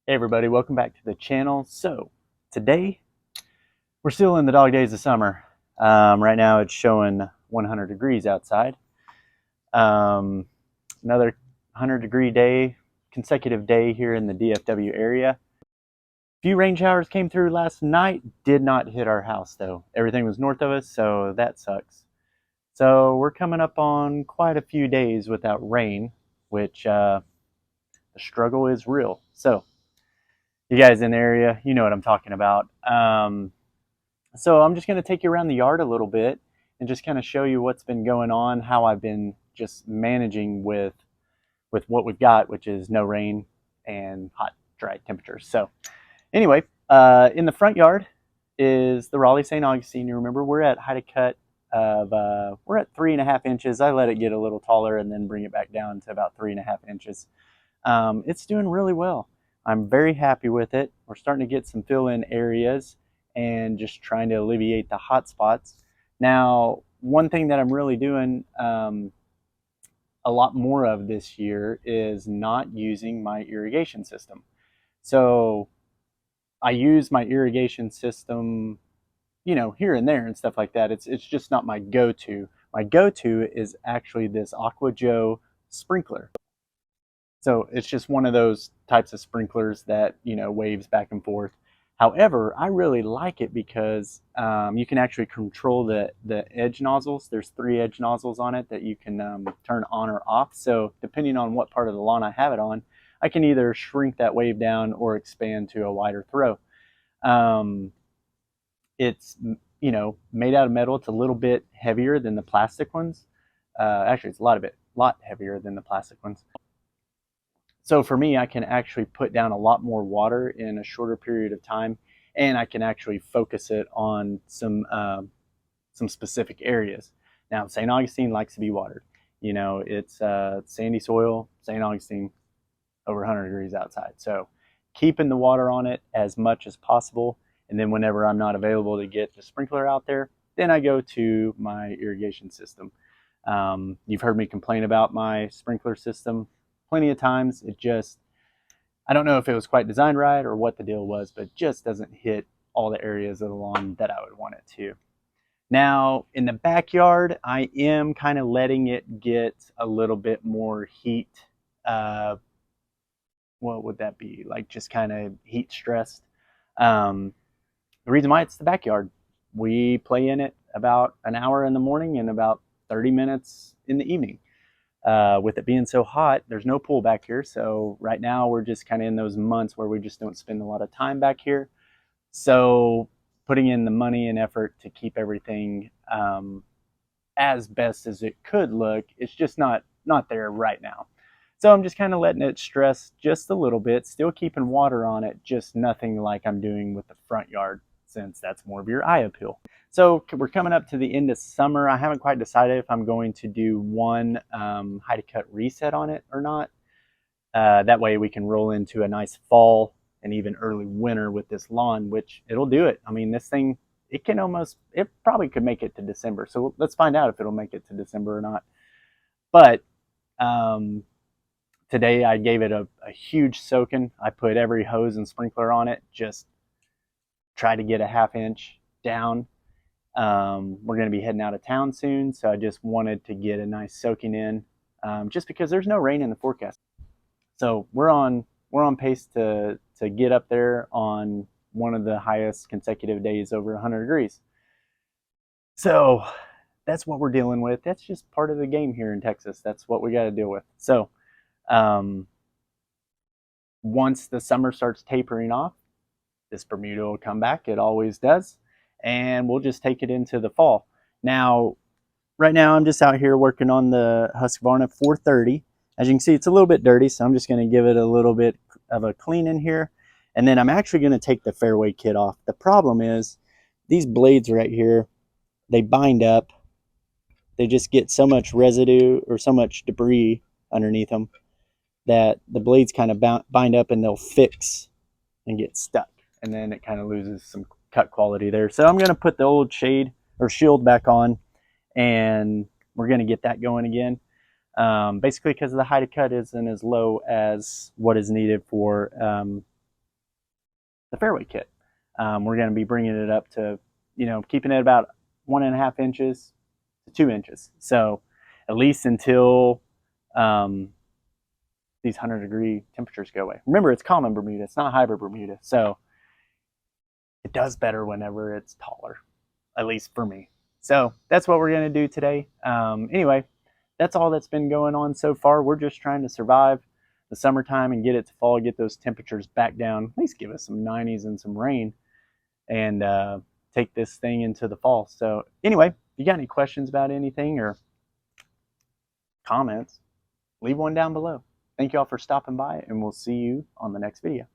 Hey everybody, welcome back to the channel. So today we're still in the dog days of summer. Right now it's showing 100 degrees outside. Um, Another 100-degree day, consecutive day here in the DFW area. A few rain showers came through last night, did not hit our house though. Everything was north of us, so that sucks. So we're coming up on quite a few days without rain, which the struggle is real. So you guys in the area, you know what I'm talking about. So I'm just going to take you around the yard a little bit and just kind of show you what's been going on, how I've been just managing with what we've got, which is no rain and hot, dry temperatures. So anyway, in the front yard is the Raleigh St. Augustine. You remember we're at height of cut of we're at 3.5 inches. I let it get a little taller and then bring it back down to about 3.5 inches. It's doing really well. I'm very happy with it. We're starting to get some fill-in areas and just trying to alleviate the hot spots. Now, one thing that I'm really doing a lot more of this year is not using my irrigation system. So I use my irrigation system, here and there and stuff like that. It's just not my go-to. My go-to is actually this AquaJoe sprinkler. So it's just one of those types of sprinklers that, waves back and forth. However, I really like it because you can actually control the edge nozzles. There's 3 edge nozzles on it that you can turn on or off. So depending on what part of the lawn I have it on, I can either shrink that wave down or expand to a wider throw. It's made out of metal. It's a little bit heavier than the plastic ones. Actually, it's lot heavier than the plastic ones. So for me, I can actually put down a lot more water in a shorter period of time, and I can actually focus it on some specific areas. Now, St. Augustine likes to be watered. It's sandy soil, St. Augustine, over 100 degrees outside. So keeping the water on it as much as possible, and then whenever I'm not available to get the sprinkler out there, then I go to my irrigation system. You've heard me complain about my sprinkler system plenty of times. I don't know if it was quite designed right or what the deal was, but it just doesn't hit all the areas of the lawn that I would want it to. Now, in the backyard, I am kind of letting it get a little bit more heat. What would that be? Like just kind of heat stressed. The reason why it's the backyard, we play in it about an hour in the morning and about 30 minutes in the evening. With it being so hot, there's no pool back here. So right now we're just kind of in those months where we just don't spend a lot of time back here. So putting in the money and effort to keep everything as best as it could look, it's just not there right now. So I'm just kind of letting it stress just a little bit, still keeping water on it, just nothing like I'm doing with the front yard, since that's more of your eye appeal. So we're coming up to the end of summer. I haven't quite decided if I'm going to do one high to cut reset on it or not. That way we can roll into a nice fall and even early winter with this lawn, which it'll do it. I mean, this thing, it probably could make it to December. So let's find out if it'll make it to December or not. But today I gave it a huge soaking. I put every hose and sprinkler on it, just try to get a 1/2 inch down. We're going to be heading out of town soon, so I just wanted to get a nice soaking in, just because there's no rain in the forecast. So we're on pace to get up there on one of the highest consecutive days over 100 degrees. So that's what we're dealing with. That's just part of the game here in Texas. That's what we got to deal with. So once the summer starts tapering off, this Bermuda will come back. It always does. And we'll just take it into the fall. Now, right now I'm just out here working on the Husqvarna 430. As you can see, it's a little bit dirty, so I'm just going to give it a little bit of a clean in here. And then I'm actually going to take the fairway kit off. The problem is these blades right here, they bind up. They just get so much residue or so much debris underneath them that the blades kind of bind up and they'll fix and get stuck. And then it kind of loses some cut quality there. So I'm going to put the old shade or shield back on, and we're going to get that going again. Basically because the height of cut isn't as low as what is needed for the fairway kit. We're going to be bringing it up to, keeping it about 1.5 inches to 2 inches. So at least until these 100-degree temperatures go away. Remember, it's common Bermuda. It's not hybrid Bermuda. So it does better whenever it's taller, at least for me. So that's what we're going to do today. Anyway, that's all that's been going on so far. We're just trying to survive the summertime and get it to fall, get those temperatures back down, at least give us some 90s and some rain, and take this thing into the fall. So anyway, if you got any questions about anything or comments, leave one down below. Thank you all for stopping by, and we'll see you on the next video.